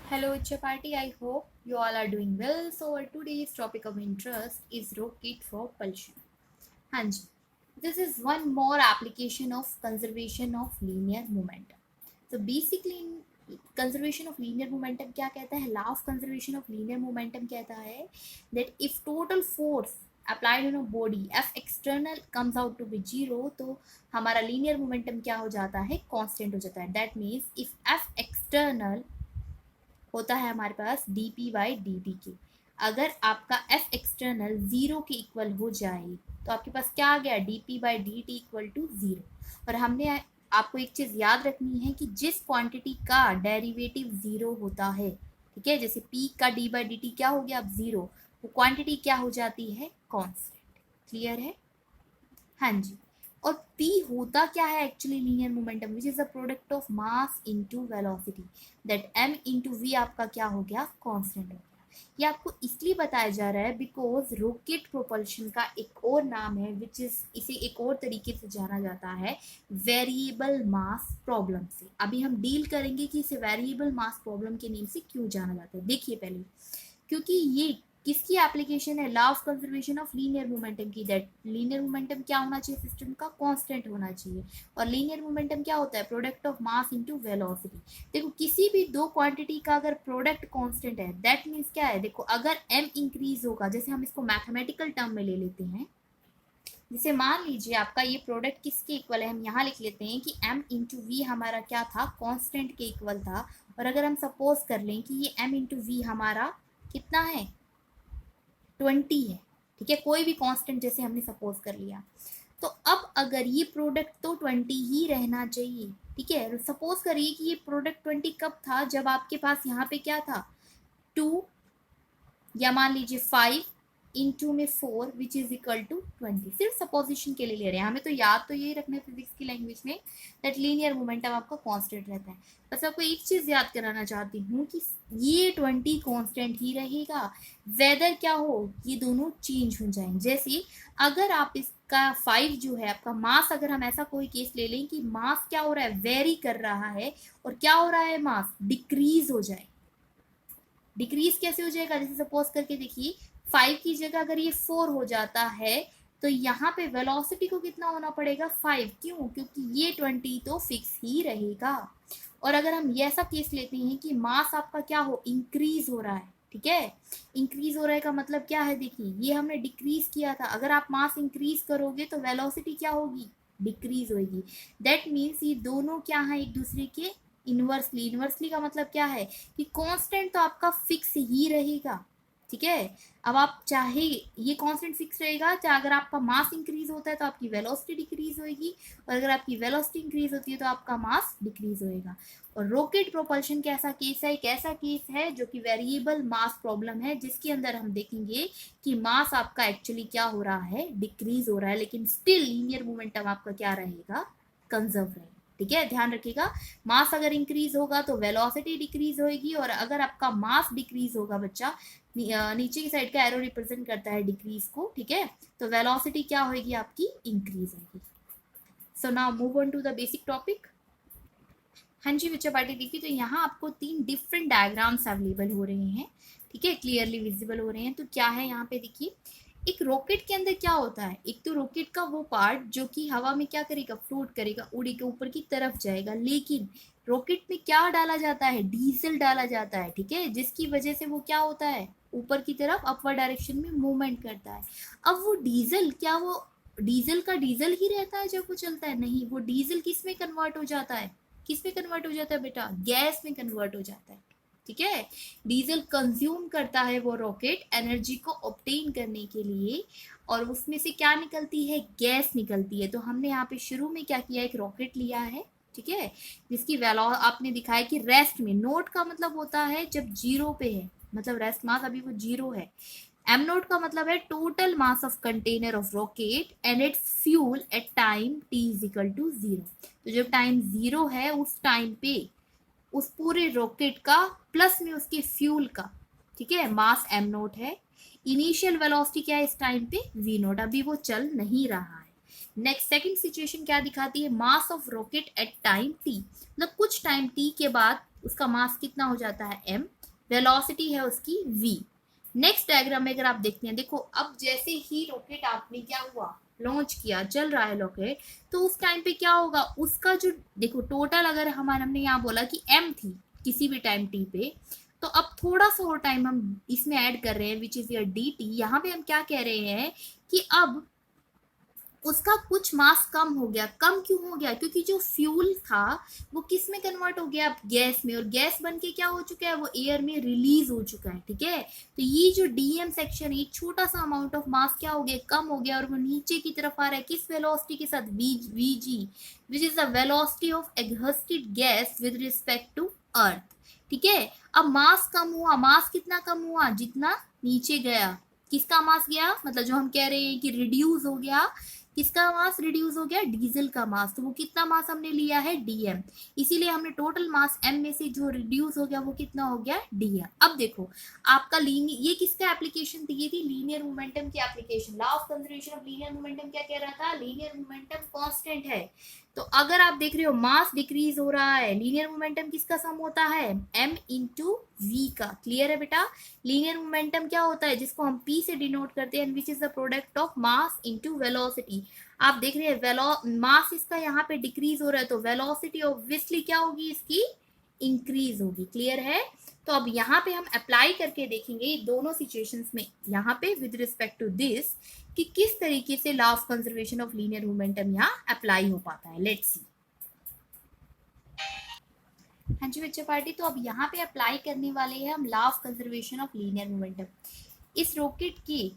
Hello, Chapati. I hope you all are doing well. So, our today's topic of interest is rocket propulsion. Hanji, this is one more application of conservation of linear momentum. So, basically, conservation of linear momentum क्या कहता है? Law of conservation of linear momentum कहता है that if total force applied on a body F external comes out to be zero, तो हमारा linear momentum क्या हो जाता है? Constant हो जाता है. That means if F external होता है हमारे पास D P by D T के, अगर आपका एफ एक्सटर्नल जीरो के इक्वल हो जाए तो आपके पास क्या आ गया, D P by D T equal to zero. और हमने आपको एक चीज याद रखनी है कि जिस क्वांटिटी का डेरिवेटिव जीरो होता है, ठीक है, जैसे पी का डी बाई डी टी क्या हो गया अब जीरो, वो क्वांटिटी क्या हो जाती है, कांस्टेंट। क्लियर है? हाँ जी। और p होता क्या है actually linear momentum, which is the product of mass into velocity, that m into v आपका क्या हो गया, कांस्टेंट हो गया। ये आपको इसलिए बताया जा रहा है बिकॉज रॉकेट प्रोपल्शन का एक और नाम है, विच इज इसे एक और तरीके से जाना जाता है वेरिएबल मास प्रॉब्लम से। अभी हम डील करेंगे कि इसे वेरिएबल मास प्रॉब्लम के नेम से क्यों जाना जाता है। देखिए पहले, क्योंकि ये किसकी एप्लीकेशन है, law of conservation of linear momentum की, दैट लीनियर मोमेंटम क्या होना चाहिए, सिस्टम का कांस्टेंट होना चाहिए। और लीनियर मोमेंटम क्या होता है, product of mass into velocity. देखो किसी भी दो क्वांटिटी का अगर प्रोडक्ट कांस्टेंट है, दैट मीन्स क्या है, देखो अगर m इंक्रीज होगा, जैसे हम इसको मैथमेटिकल टर्म में ले लेते हैं, जैसे मान लीजिए आपका ये प्रोडक्ट किसके इक्वल है, हम यहाँ लिख लेते हैं कि m इंटू वी हमारा क्या था, कांस्टेंट के इक्वल था। और अगर हम सपोज कर लें कि ये m इंटू वी हमारा कितना है, 20 है, ठीक है, कोई भी कांस्टेंट जैसे हमने सपोज कर लिया, तो अब अगर ये प्रोडक्ट तो 20 ही रहना चाहिए, ठीक है। सपोज करिए कि ये प्रोडक्ट 20 कब था, जब आपके पास यहाँ पे क्या था, 2 या मान लीजिए 5 इंटू में 4 विच इज इक्वल टू 20। सिर्फ सपोजिशन के लिए ले रहे हैं, हमें तो याद तो यही रखना है फिजिक्स की लैंग्वेज में, दैट लीनियर मोमेंटम आपका कांस्टेंट रहता है। बस आपको एक चीज याद कराना चाहती हूँ कि ये 20 कांस्टेंट ही रहेगा, वेदर क्या हो, ये दोनों चेंज हो जाएंगे। जैसे अगर आप इसका 5 जो है आपका मास, अगर हम ऐसा कोई केस ले लें कि मास क्या हो रहा है, वेरी कर रहा है, और क्या हो रहा है, मास डिक्रीज हो जाए। डिक्रीज कैसे हो जाएगा, जैसे सपोज करके देखिए 5 की जगह अगर ये 4 हो जाता है, तो यहाँ पे वेलोसिटी को कितना होना पड़ेगा, 5। क्यों, क्योंकि ये 20 तो फिक्स ही रहेगा। और अगर हम ये ऐसा केस लेते हैं कि मास आपका क्या हो, इंक्रीज हो रहा है, ठीक है, इंक्रीज हो रहा है का मतलब क्या है, देखिए ये हमने डिक्रीज किया था, अगर आप मास इंक्रीज करोगे तो वेलोसिटी क्या होगी, डिक्रीज होगी। दैट मीन्स ये दोनों क्या है, एक दूसरे के इनवर्सली। इनवर्सली का मतलब क्या है कि कांस्टेंट तो आपका फिक्स ही रहेगा, ठीक है। अब आप चाहे ये कांस्टेंट फिक्स रहेगा, चाहे अगर आपका मास इंक्रीज होता है तो आपकी वेलोसिटी डिक्रीज होगी, और अगर आपकी वेलोसिटी इंक्रीज होती है तो आपका मास डिक्रीज होएगा। और रॉकेट प्रोपल्शन कैसा केस है, एक ऐसा केस है जो कि वेरिएबल मास प्रॉब्लम है, जिसके अंदर हम देखेंगे कि मास आपका एक्चुअली क्या हो रहा है, डिक्रीज हो रहा है, लेकिन स्टिल लीनियर मोमेंटम आपका क्या रहेगा, कंजर्व रहेगा। ठीक है, ध्यान रखिएगा, मास अगर इंक्रीज होगा तो वेलोसिटी डिक्रीज होगी, और अगर आपका मास डिक्रीज होगा बच्चा, नीचे की साइड का एरो रिप्रेजेंट करता है डिक्रीज को, ठीक है, तो वेलोसिटी क्या होगी आपकी, इंक्रीज होगी। So now move on to the basic topic. हाँ जी बच्चा पार्टी, देखिए तो यहाँ आपको 3 डिफरेंट डायग्राम्स अवेलेबल हो रहे हैं, ठीक है, क्लियरली विजिबल हो रहे हैं। तो क्या है यहाँ पे, देखिए एक रॉकेट के अंदर क्या होता है, एक तो रॉकेट का वो पार्ट जो कि हवा में क्या करेगा, फ्लोट करेगा, उड़ेगा, ऊपर की तरफ जाएगा, लेकिन रॉकेट में क्या डाला जाता है, डीजल डाला जाता है, ठीक है, जिसकी वजह से वो क्या होता है, ऊपर की तरफ अपवर्ड डायरेक्शन में मूवमेंट करता है। अब वो डीजल क्या, वो डीजल का डीजल ही रहता है जब वो चलता है, नहीं, वो डीजल किस में कन्वर्ट हो जाता है, किस में कन्वर्ट हो जाता है बेटा, गैस में कन्वर्ट हो जाता है, ठीक है। डीजल कंज्यूम करता है वो रॉकेट एनर्जी को ऑब्टेन करने के लिए, और उसमें से क्या निकलती है, गैस निकलती है। तो हमने यहाँ पे शुरू में क्या किया, एक रॉकेट लिया है, ठीक है, जिसकी वैल्यू आपने दिखाया कि रेस्ट में, नोट का मतलब होता है जब जीरो पे है, मतलब रेस्ट मास अभी वो जीरो है। एम नोट का मतलब है total mass of container of rocket and its fuel at time t is equal to zero. तो जब टाइम जीरो है उस टाइम पे उस पूरे रॉकेट का प्लस में उसके फ्यूल का, ठीक है, मास एम नोट है। इनिशियल वेलोसिटी क्या है इस टाइम पे, वी नोट, अभी वो चल नहीं रहा है। नेक्स्ट सेकंड सिचुएशन क्या दिखाती है, mass of rocket at time t, मतलब कुछ टाइम टी के बाद उसका मास कितना हो जाता है, एम। वेलोसिटी है उसकी v। नेक्स्ट डायग्राम में अगर आप देखते हैं, देखो अब जैसे ही रॉकेट आपने क्या हुआ लॉन्च किया, चल रहा है रॉकेट, तो उस टाइम पे क्या होगा, उसका जो देखो टोटल अगर हमने यहाँ बोला कि m थी किसी भी टाइम t पे, तो अब थोड़ा सा और टाइम हम इसमें ऐड कर रहे हैं विच इज योर dt। यहाँ पे हम क्या कह रहे हैं कि अब उसका कुछ मास कम हो गया। कम क्यों हो गया, क्योंकि जो फ्यूल था वो किस में कन्वर्ट हो गया, गैस में, और गैस बन के क्या हो चुका है, वो एयर में रिलीज हो चुका है। ठीक है, तो ये जो डीएम सेक्शन है, छोटा सा अमाउंट ऑफ मास क्या हो गया, कम हो गया, और वो नीचे की तरफ आ रहा है किस वेलोसिटी के साथ, vg, which is the velocity of exhausted gas with respect to earth. ठीक है, अब मास कम हुआ, मास कितना कम हुआ, जितना नीचे गया। किसका मास गया, मतलब जो हम कह रहे हैं कि रिड्यूस हो गया, किसका मास रिड्यूस हो गया, डीजल का मास। तो वो कितना मास हमने लिया है, डीएम। इसीलिए हमने टोटल मास एम में से जो रिड्यूस हो गया वो कितना हो गया, डीएम। अब देखो आपका लीनियर, ये किसका एप्लीकेशन थी, ये थी लीनियर मोमेंटम की application. Law of conservation of linear momentum क्या कह रहा था, लीनियर मोमेंटम कांस्टेंट है। तो अगर आप देख रहे हो मास डिक्रीज हो रहा है, लीनियर मोमेंटम किसका सम होता है, m इंटू वी का। क्लियर है बेटा, लीनियर मोमेंटम क्या होता है, जिसको हम p से डिनोट करते हैं, which is the product of mass into velocity. आप देख रहे हैं मास इसका यहाँ पे डिक्रीज हो रहा है, तो वेलोसिटी ऑब्वियसली क्या होगी, इसकी इंक्रीज होगी। क्लियर है, तो अब यहाँ पे हम अप्लाई करके देखेंगे दोनों सिचुएशंस में, यहाँ पे विद रिस्पेक्ट टू दिस, कि किस तरीके से law of conservation of linear momentum यहाँ अप्लाई हो पाता है। Let's see. हाँ जी बच्चे पार्टी, तो अब यहाँ पे अप्लाई करने वाले हैं हम law of conservation of linear momentum. इस रॉकेट के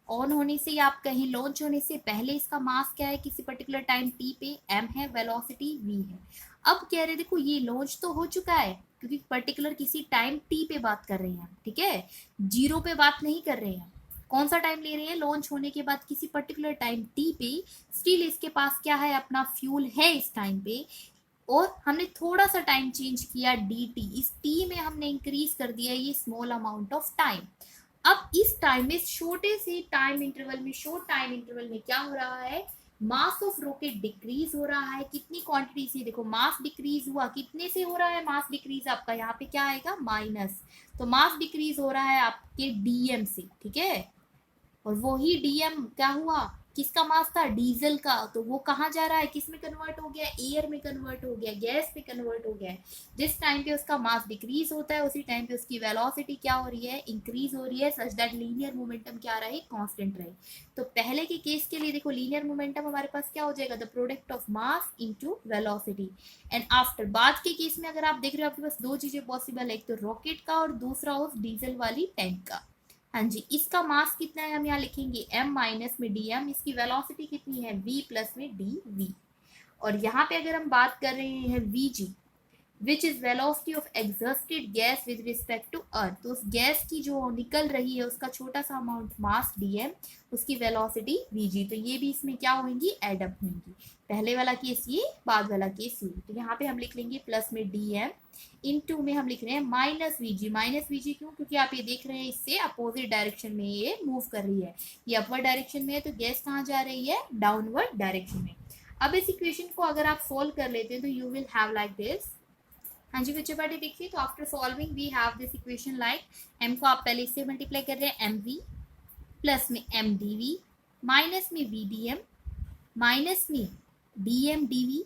ऑन होने से या आप कहीं लॉन्च होने से पहले इसका मास क्या है, किसी पर्टिकुलर टाइम टी पे m है, वेलोसिटी v है। अब कह रहे देखो ये लॉन्च तो हो चुका है, क्योंकि पर्टिकुलर किसी टाइम t पे बात कर रहे हैं, ठीक है, जीरो पे बात नहीं कर रहे हैं। कौन सा टाइम ले रहे हैं, लॉन्च होने के बाद किसी पर्टिकुलर टाइम t पे। स्टिल इसके पास क्या है, अपना फ्यूल है इस टाइम पे, और हमने थोड़ा सा टाइम चेंज किया dt, इस t में हमने इंक्रीज कर दिया ये स्मॉल अमाउंट ऑफ टाइम। अब इस टाइम में छोटे से टाइम इंटरवल में, शॉर्ट टाइम इंटरवल में क्या हो रहा है, मास ऑफ रॉकेट डिक्रीज हो रहा है। कितनी क्वांटिटी से, देखो मास डिक्रीज हुआ, कितने से हो रहा है मास डिक्रीज, आपका यहाँ पे क्या आएगा, माइनस। तो मास डिक्रीज हो रहा है आपके डीएम से। ठीक है, और वो ही डीएम क्या हुआ, किसका मास था, डीजल का, तो वो कहाँ जा रहा है, किस में कन्वर्ट हो गया, एयर में कन्वर्ट हो गया, गैस में कन्वर्ट हो गया। जिस टाइम पे उसका मास डिक्रीज होता है उसी टाइम पे उसकी वेलोसिटी क्या हो रही है, इंक्रीज हो रही है, सच दैट लीनियर मोमेंटम क्या रहे, कांस्टेंट रहे। तो पहले के केस के लिए देखो लीनियर मोमेंटम हमारे पास क्या हो जाएगा, the product of mass into velocity. And after बाद के केस में अगर आप देख रहे हो आपके पास दो चीजें पॉसिबल है, एक तो रॉकेट का और दूसरा उस डीजल वाली टैंक का। हाँ जी, इसका मास कितना है हम यहाँ लिखेंगे m माइनस में dm, इसकी वेलोसिटी कितनी है v प्लस में dv। और यहाँ पे अगर हम बात कर रहे हैं vg, which is velocity of exhausted gas with respect to earth, तो उस गैस की जो निकल रही है उसका छोटा सा अमाउंट मास dm, उसकी वेलोसिटी vg। तो ये भी इसमें क्या होंगी, एडअप होंगी। पहले वाला केस ये, बाद वाला केस ये। तो यहाँ पे हम लिख लेंगे प्लस में dm, इनटू में हम लिख रहे हैं माइनस वीजी। माइनस वीजी क्यों, क्योंकि आप ये देख रहे हैं इससे अपोजिट डायरेक्शन में ये मूव कर रही है, ये अपवर्ड डायरेक्शन में है, तो गैस कहाँ जा रही है, डाउनवर्ड डायरेक्शन में। अब इस इक्वेशन को अगर आप सोल्व कर लेते हैं तो you will have like this. हाँ जी बच्चे पार्टी देखिए, तो after solving we have this equation like, m को आप पहले इससे मल्टीप्लाई कर रहे हैं mv, प्लस में mdv, माइनस में vdm, माइनस में dmdv,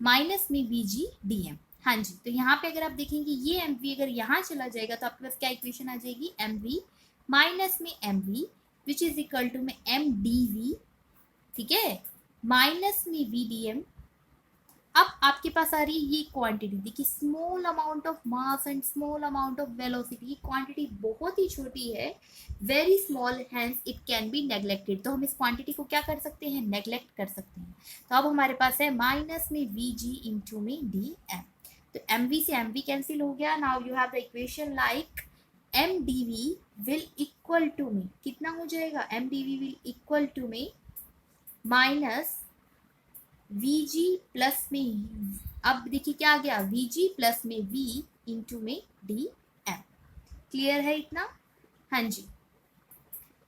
माइनस में vg dm। हाँ जी, तो यहाँ पे अगर आप देखेंगे ये mv अगर यहाँ चला जाएगा तो आपके पास क्या इक्वेशन आ जाएगी, mv माइनस में mv which is equal to में mdv, ठीक है, माइनस में vdm। अब आपके पास आ रही है ये क्वांटिटी, देखिए small amount of mass and small amount of velocity, ये क्वांटिटी बहुत ही छोटी है, very small, hence it can be neglected. तो हम इस क्वांटिटी को क्या कर सकते हैं, नेग्लेक्ट कर सकते हैं। तो अब हमारे पास है माइनस में vg इंटू में dm, तो mv से mv कैंसिल हो गया। Now you have the equation like mdv will equal to में कितना हो जाएगा, mdv विल इक्वल टू में माइनस vg प्लस में, अब देखिए क्या आ गया, vg प्लस में v इंटू में dm। क्लियर है इतना, हाँ जी,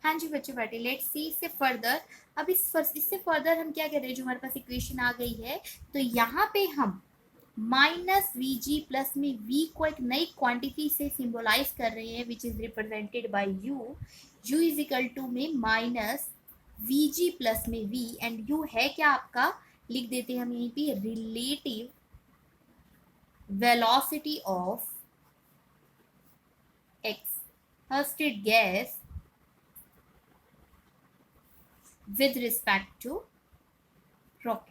हाँ जी बच्चों बैठे, लेट्स सी इससे फर्दर। अब इससे फर्दर हम क्या कर रहे हैं, जो हमारे पास इक्वेशन आ गई है, तो यहाँ पे हम माइनस वी जी प्लस में v को एक नई क्वांटिटी से सिंबलाइज कर रहे हैं which is represented by u is equal to में माइनस वी जी प्लस में v एंड u है क्या आपका, लिख देते हैं हम यहीं पे relative velocity of exhausted gas with respect to rocket.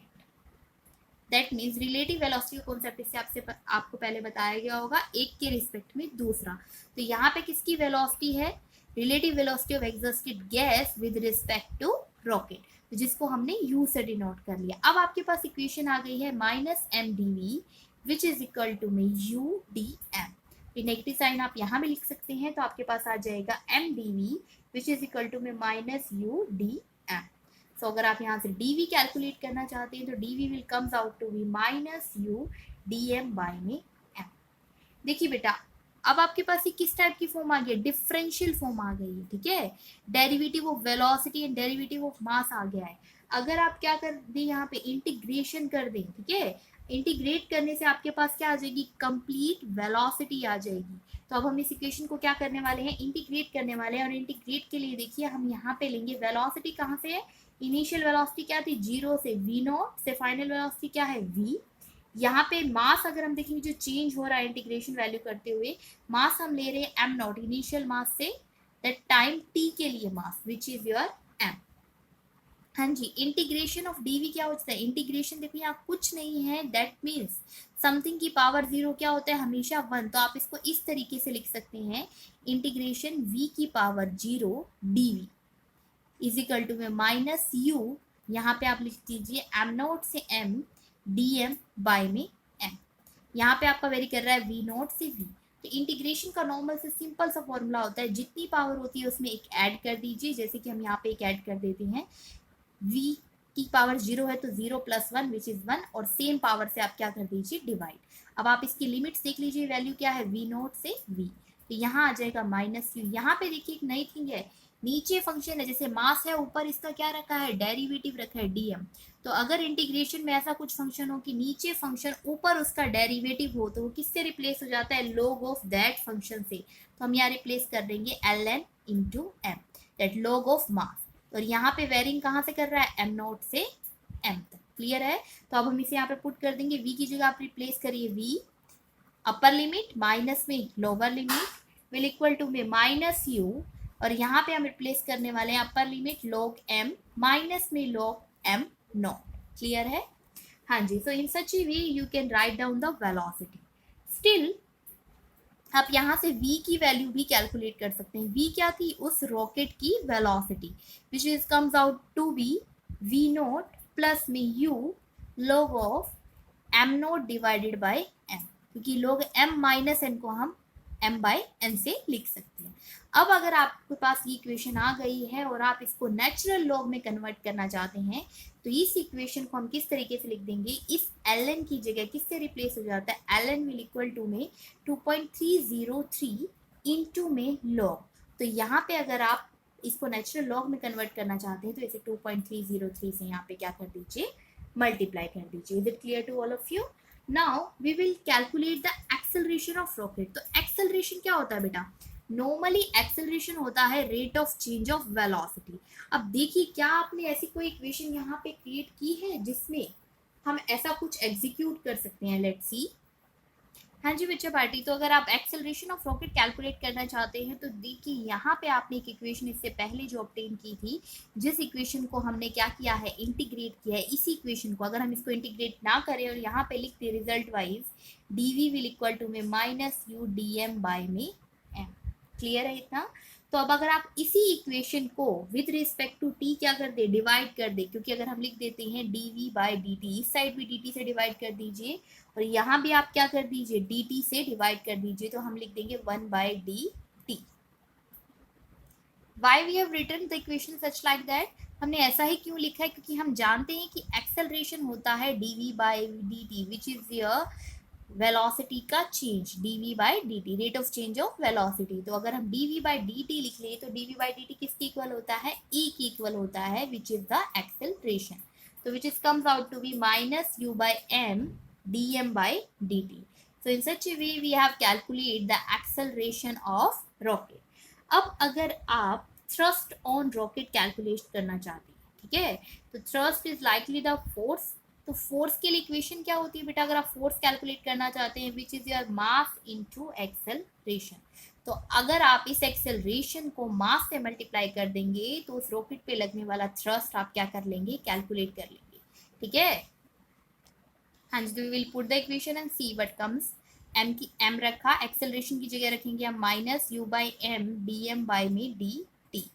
That means relative velocity का कॉन्सेप्ट इससे आपको पहले बताया गया होगा, एक के रिस्पेक्ट में दूसरा। तो यहाँ पे किसकी वेलोसिटी है, relative velocity of exhausted gas with respect to rocket, जिसको हमने u से डिनोट कर लिया। अब आपके पास इक्वेशन आ गई है minus m d v which is equal to में u d m. Negative sign आप यहाँ भी लिख सकते हैं, तो आपके पास आ जाएगा m d v which is equal to में minus U D m. So अगर आप यहाँ से dv कैलकुलेट करना चाहते हैं तो dv will comes out to be minus U D M by में एम। देखिए बेटा, अब आपके पास ये किस टाइप की फॉर्म आ गई, डिफरेंशियल फॉर्म आ गई है, ठीक है। Derivative of velocity and derivative of mass आ गया है। अगर आप क्या कर दें, यहाँ पे इंटीग्रेशन कर दें, ठीक है, इंटीग्रेट करने से आपके पास क्या आ जाएगी, कंप्लीट वेलोसिटी आ जाएगी। तो अब हम इस इक्वेशन को क्या करने वाले हैं, इंटीग्रेट करने वाले हैं। और इंटीग्रेट के लिए देखिए हम यहाँ पे लेंगे वेलोसिटी कहाँ से है, इनिशियल वेलोसिटी क्या थी, 0 से v नॉट से फाइनल वेलोसिटी क्या है v। यहाँ पे मास अगर हम देखेंगे जो चेंज हो रहा है इंटीग्रेशन वैल्यू करते हुए, मास हम ले रहे हैं m not initial mass say that time t के लिए मास विच इज योर m। हाँ जी, इंटीग्रेशन ऑफ dv क्या होता है, इंटीग्रेशन देखो यहाँ कुछ नहीं है, दैट मीन्स समथिंग की पावर 0 क्या होता है, हमेशा 1। तो आप इसको इस तरीके से लिख सकते हैं, इंटीग्रेशन v की power 0 dv is equal to में माइनस यू, यहाँ पे आप लिख दीजिए एम नोट से एम डी एम बाई में एम। यहाँ पे आपका वेरी कर रहा है वी नोट से वी। तो इंटीग्रेशन का नॉर्मल से सिंपल सा फॉर्मूला होता है, जितनी पावर होती है उसमें एक ऐड कर दीजिए, जैसे कि हम यहाँ पे एक ऐड कर देते हैं, v की पावर 0 है तो 0 प्लस 1 विच इज 1, और सेम पावर से आप क्या कर दीजिए डिवाइड। अब आप इसकी लिमिट्स देख लीजिए, वैल्यू क्या है v नोट से v, तो यहाँ आ जाएगा माइनस यू। यहाँ पे देखिए एक नई थिंग है, नीचे फंक्शन है, जैसे मास है ऊपर इसका क्या रखा है, डेरिवेटिव रखा है dm। तो अगर इंटीग्रेशन में ऐसा कुछ फंक्शन हो कि नीचे फंक्शन ऊपर उसका डेरिवेटिव हो, तो वो किससे रिप्लेस हो जाता है, log ऑफ दैट फंक्शन से। तो हम यहाँ रिप्लेस कर देंगे ln into m, that log of mass. और यहाँ पे वेरिंग कहाँ से कर रहा है, m नोट से m तक। क्लियर है। तो अब हम इसे यहाँ पे पुट कर देंगे, v की जगह आप रिप्लेस करिए v अपर लिमिट माइनस में lower limit will equal to में माइनस यू, और यहाँ पे हम रिप्लेस करने वाले हैं upper limit log m minus में log m नॉट। क्लियर है। हाँ जी, so in such a way you can write down the velocity. Still आप यहाँ से v की वैल्यू भी कैलकुलेट कर सकते हैं। v क्या थी, उस रॉकेट की velocity which is comes out to be v naught plus में u log of m naught divided by m, क्योंकि log m माइनस n को हम m बाय n से लिख सकते हैं। अब अगर आपके पास ये इक्वेशन आ गई है और आप इसको नेचुरल लॉग में कन्वर्ट करना चाहते हैं, तो इस इक्वेशन को हम किस तरीके से लिख देंगे, इस ln की जगह किससे रिप्लेस हो जाता है, ln विल इक्वल टू में 2.303 इंटू में लॉग। तो यहाँ पे अगर आप इसको नेचुरल लॉग में कन्वर्ट करना चाहते हैं तो इसे 2.303 से यहाँ पे क्या कर दीजिए, मल्टीप्लाई कर दीजिए। Is it clear to all of you. Now we will calculate the acceleration of rocket. तो एक्सेलरेशन क्या होता है बेटा, नॉर्मली एक्सेलरेशन होता है rate of change of velocity. अब देखिए क्या आपने ऐसी कोई इक्वेशन यहाँ पे क्रिएट की है जिसमें हम ऐसा कुछ एग्जीक्यूट कर सकते हैं, लेट्स सी। हाँ जी बच्चा पार्टी, तो अगर आप एक्सेलरेशन ऑफ रॉकेट कैलकुलेट करना चाहते हैं तो देखिए यहाँ पे आपने एक इक्वेशन इससे पहले जो ऑब्टेन की थी, जिस इक्वेशन को हमने क्या किया है, इंटीग्रेट किया है। इसी इक्वेशन को अगर हम इसको इंटीग्रेट ना करें और यहाँ पे लिख दे result wise, dv will equal to में minus U D M by में m। क्लियर है इतना। तो अब अगर आप इसी इक्वेशन को विद रिस्पेक्ट टू t क्या कर दे, डिवाइड कर दे, क्योंकि अगर हम लिख देते हैं dv बाई dt, इस साइड भी dt से डिवाइड कर दीजिए और यहाँ भी आप क्या कर दीजिए, dt से डिवाइड कर दीजिए, तो हम लिख देंगे 1 by dt। Why we have written the equation such like that, हमने ऐसा ही क्यों लिखा है, क्योंकि हम जानते हैं कि एक्सेलरेशन होता है dv by dt which is your velocity का change, dv by dt, rate of change of velocity. तो अगर हम dv बाई dt लिख ले तो dv बाई dt किसके इक्वल होता है, e की इक्वल होता है विच इज द एक्सेलरेशन। तो which is comes out to be minus u by m dm by dt. So in such a way we have calculate the acceleration of rocket. अब अगर आप thrust on rocket calculate करना चाहते हैं, ठीक है, तो thrust is likely the force. तो फोर्स के लिए इक्वेशन क्या होती है बेटा, अगर आप फोर्स कैलकुलेट करना चाहते हैं, which is your mass into acceleration. तो अगर आप इस एक्सेलरेशन को मास से मल्टीप्लाई कर देंगे तो उस रॉकेट पे लगने वाला थ्रस्ट आप क्या कर लेंगे, कैलकुलेट कर लेंगे. ठीक है, हाँ जी. तो we will put the equation and see what comes. M की एम रखा, एक्सेलरेशन की जगह रखेंगे हम minus u by m d M by में डी